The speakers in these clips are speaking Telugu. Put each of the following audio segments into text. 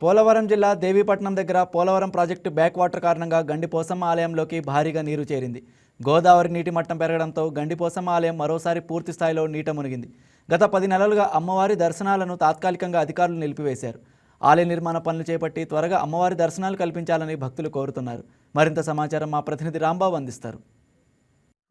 పోలవరం జిల్లా దేవీపట్నం దగ్గర పోలవరం ప్రాజెక్టు బ్యాక్ వాటర్ కారణంగా గండిపోసమ్మ ఆలయంలోకి భారీగా నీరు చేరింది. గోదావరి నీటి మట్టం పెరగడంతో గండిపోసమ్మ ఆలయం మరోసారి పూర్తి స్థాయిలో నీట మునిగింది. గత 10 నెలలుగా అమ్మవారి దర్శనాలను తాత్కాలికంగా అధికారులు నిలిపివేశారు. ఆలయ నిర్మాణ పనులు చేపట్టి త్వరగా అమ్మవారి దర్శనాలు కల్పించాలని భక్తులు కోరుతున్నారు. మరింత సమాచారం మా ప్రతినిధి రాంబాబు అందిస్తారు.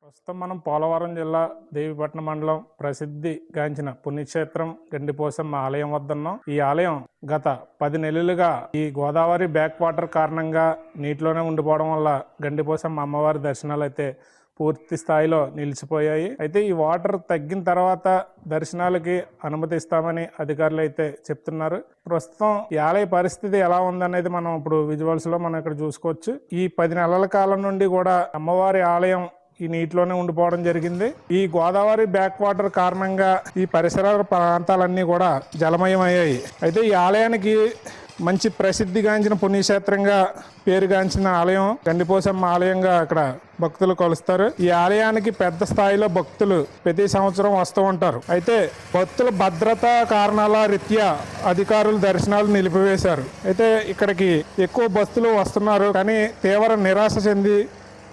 ప్రస్తుతం మనం పోలవరం జిల్లా దేవీపట్నం మండలం ప్రసిద్ధిగాంచిన పుణ్యక్షేత్రం గండిపోసమ్మ ఆలయం వద్ద ఉన్నాం. ఈ ఆలయం గత 10 నెలలుగా ఈ గోదావరి బ్యాక్ వాటర్ కారణంగా నీటిలోనే ఉండిపోవడం వల్ల గండిపోసమ్మ అమ్మవారి దర్శనాలు అయితే పూర్తి స్థాయిలో నిలిచిపోయాయి. అయితే ఈ వాటర్ తగ్గిన తర్వాత దర్శనాలకి అనుమతిస్తామని అధికారులు అయితే చెప్తున్నారు. ప్రస్తుతం ఈ ఆలయ పరిస్థితి ఎలా ఉందనేది మనం ఇప్పుడు విజువల్స్ లో మనం ఇక్కడ చూసుకోవచ్చు. ఈ 10 నెలల కాలం నుండి కూడా అమ్మవారి ఆలయం ఈ నీటిలోనే ఉండిపోవడం జరిగింది. ఈ గోదావరి బ్యాక్ వాటర్ కారణంగా ఈ పరిసర ప్రాంతాలన్నీ కూడా జలమయమయ్యాయి. అయితే ఈ ఆలయానికి మంచి ప్రసిద్ధిగాంచిన పుణ్యక్షేత్రంగా పేరుగాంచిన ఆలయం గండిపోసమ్మ ఆలయంగా ఇక్కడ భక్తులు కొలుస్తారు. ఈ ఆలయానికి పెద్ద స్థాయిలో భక్తులు ప్రతి సంవత్సరం వస్తూ ఉంటారు. అయితే భక్తుల భద్రతా కారణాల రీత్యా అధికారులు దర్శనాలు నిలిపివేశారు. అయితే ఇక్కడికి ఎక్కువ భక్తులు వస్తున్నారు, కానీ తీవ్ర నిరాశ చెంది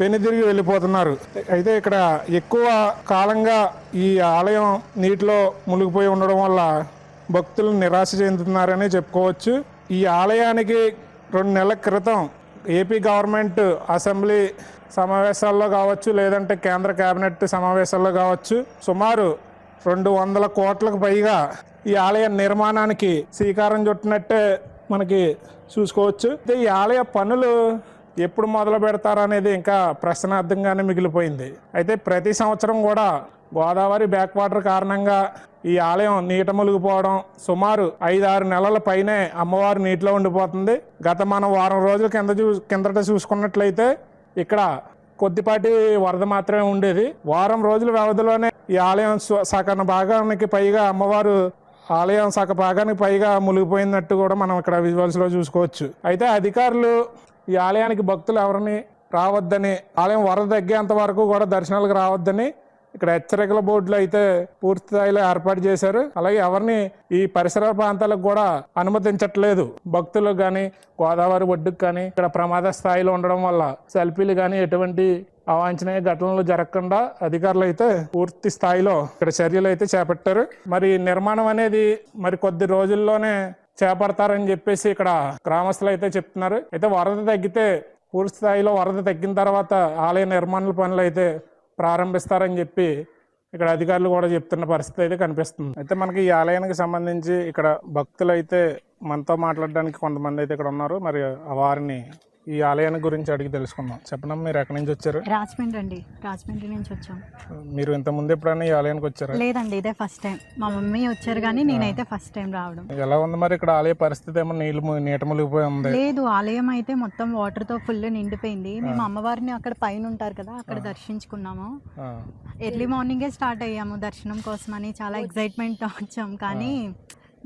వెనుదిరిగి వెళ్ళిపోతున్నారు. అయితే ఇక్కడ ఎక్కువ కాలంగా ఈ ఆలయం నీటిలో మునిగిపోయి ఉండడం వల్ల భక్తులు నిరాశ చెందుతున్నారని చెప్పుకోవచ్చు. ఈ ఆలయానికి 2 నెలల క్రితం ఏపీ గవర్నమెంట్ అసెంబ్లీ సమావేశాల్లో కావచ్చు, లేదంటే కేంద్ర కేబినెట్ సమావేశాల్లో కావచ్చు, సుమారు 200 కోట్లకు పైగా ఈ ఆలయ నిర్మాణానికి శ్రీకారం చుట్టినట్టే మనకి చూసుకోవచ్చు. అయితే ఈ ఆలయ పనులు ఎప్పుడు మొదలు పెడతారనేది ఇంకా ప్రశ్నార్థంగానే మిగిలిపోయింది. అయితే ప్రతి సంవత్సరం కూడా గోదావరి బ్యాక్ వాటర్ కారణంగా ఈ ఆలయం నీట మునిగిపోవడం సుమారు 5-6 నెలల పైనే అమ్మవారు నీటిలో ఉండిపోతుంది. గత మనం వారం రోజుల కిందట చూసుకున్నట్లయితే ఇక్కడ కొద్దిపాటి వరద మాత్రమే ఉండేది. వారం రోజుల వ్యవధిలోనే ఈ ఆలయం సగం భాగానికి పైగా అమ్మవారు ఆలయం సగ భాగానికి పైగా మునిగిపోయినట్టు కూడా మనం ఇక్కడ విజువల్స్ లో చూసుకోవచ్చు. అయితే అధికారులు ఈ ఆలయానికి భక్తులు ఎవరిని రావద్దని, ఆలయం వరద తగ్గేంత వరకు కూడా దర్శనాలకు రావద్దని ఇక్కడ హెచ్చరికల బోర్డులు అయితే పూర్తి స్థాయిలో ఏర్పాటు చేశారు. అలాగే ఎవరిని ఈ పరిసర ప్రాంతాలకు కూడా అనుమతించట్లేదు. భక్తులకు కానీ గోదావరి ఒడ్డుకు కానీ ఇక్కడ ప్రమాద స్థాయిలో ఉండడం వల్ల సెల్ఫీలు కానీ ఎటువంటి అవాంఛనీయ ఘటనలు జరగకుండా అధికారులు అయితే పూర్తి స్థాయిలో ఇక్కడ చర్యలు అయితే చేపట్టారు. మరి నిర్మాణం అనేది మరి కొద్ది రోజుల్లోనే చేపడతారని చెప్పేసి ఇక్కడ గ్రామస్తులు అయితే చెప్తున్నారు. అయితే వరద తగ్గితే పూర్తి స్థాయిలో వరద తగ్గిన తర్వాత ఆలయ నిర్మాణ పనులు అయితే ప్రారంభిస్తారని చెప్పి ఇక్కడ అధికారులు కూడా చెప్తున్న పరిస్థితి అయితే కనిపిస్తుంది. అయితే మనకి ఈ ఆలయానికి సంబంధించి ఇక్కడ భక్తులు అయితే మనతో మాట్లాడడానికి కొంతమంది అయితే ఇక్కడ ఉన్నారు. మరి వారిని ఈ ఆలయాన్ని గురించి అడిగి తెలుసుకుందాం. చెప్పండి, మీరు ఎక్కడి నుంచి వచ్చారు? రాజమండ్రి అండి, రాజమండ్రి నుంచి వచ్చాం. మీరు ఇంత ముందు ఎప్పుడైనా ఈ ఆలయానికి వచ్చారా? లేదండి, ఇదే ఫస్ట్ టైం. మా మమ్మీ వచ్చారు కానీ నేనైతే ఫస్ట్ టైం రావడం. ఎలా ఉంది మరి ఇక్కడ ఆలయ పరిస్థితి? ఏమో నీట మునిగిపోయి ఉంది? లేదు, ఆలయం అయితే మొత్తం వాటర్ తో ఫుల్ నిండిపోయింది. మేము అమ్మవారిని అక్కడ పైన ఉంటారు కదా, అక్కడ దర్శించుకున్నాము. ఎర్లీ మార్నింగే స్టార్ట్ అయ్యాము దర్శనం కోసం అని, చాలా ఎక్సైట్మెంట్ వచ్చాం, కానీ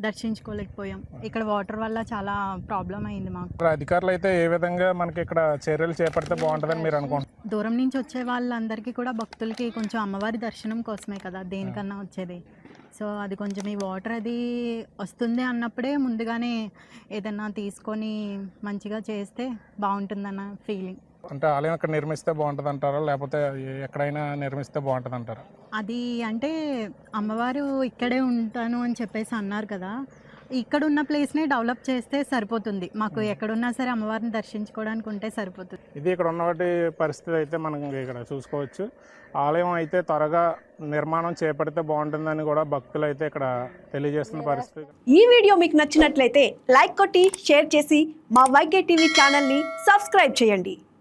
దర్శించుకోలేకపోయాం. ఇక్కడ వాటర్ వల్ల చాలా ప్రాబ్లం అయింది మాకు. అధికారులు అయితే ఏ విధంగా మనకి ఇక్కడ చర్యలు చేపడితే బాగుంటుందని మీరు అనుకుంటున్నారు? దూరం నుంచి వచ్చే వాళ్ళందరికీ కూడా భక్తులకి కొంచెం అమ్మవారి దర్శనం కోసమే కదా దేనికన్నా వచ్చేది. సో అది కొంచెం ఈ వాటర్ అది వస్తుంది అన్నప్పుడే ముందుగానే ఏదన్నా తీసుకొని మంచిగా చేస్తే బాగుంటుందన్న ఫీలింగ్. అంటే ఆలయం ఇక్కడ నిర్మిస్తే బాగుంటుంది అంటారా, లేకపోతే ఎక్కడైనా నిర్మిస్తే బాగుంటుంది అంటారా? అది అంటే అమ్మవారు ఇక్కడే ఉంటాను అని చెప్పేసి అన్నారు కదా, ఇక్కడ ఉన్న ప్లేస్ని డెవలప్ చేస్తే సరిపోతుంది. మాకు ఎక్కడున్నా సరే అమ్మవారిని దర్శించుకోవడానికి ఉంటే సరిపోతుంది. ఇది ఇక్కడ ఉన్నవాటి పరిస్థితి అయితే మనం ఇక్కడ చూసుకోవచ్చు. ఆలయం అయితే త్వరగా నిర్మాణం చేపడితే బాగుంటుందని కూడా భక్తులు అయితే ఇక్కడ తెలియజేస్తున్న పరిస్థితి. ఈ వీడియో మీకు నచ్చినట్లయితే లైక్ కొట్టి షేర్ చేసి మా వైకే టీవీ ఛానల్ని సబ్స్క్రైబ్ చేయండి.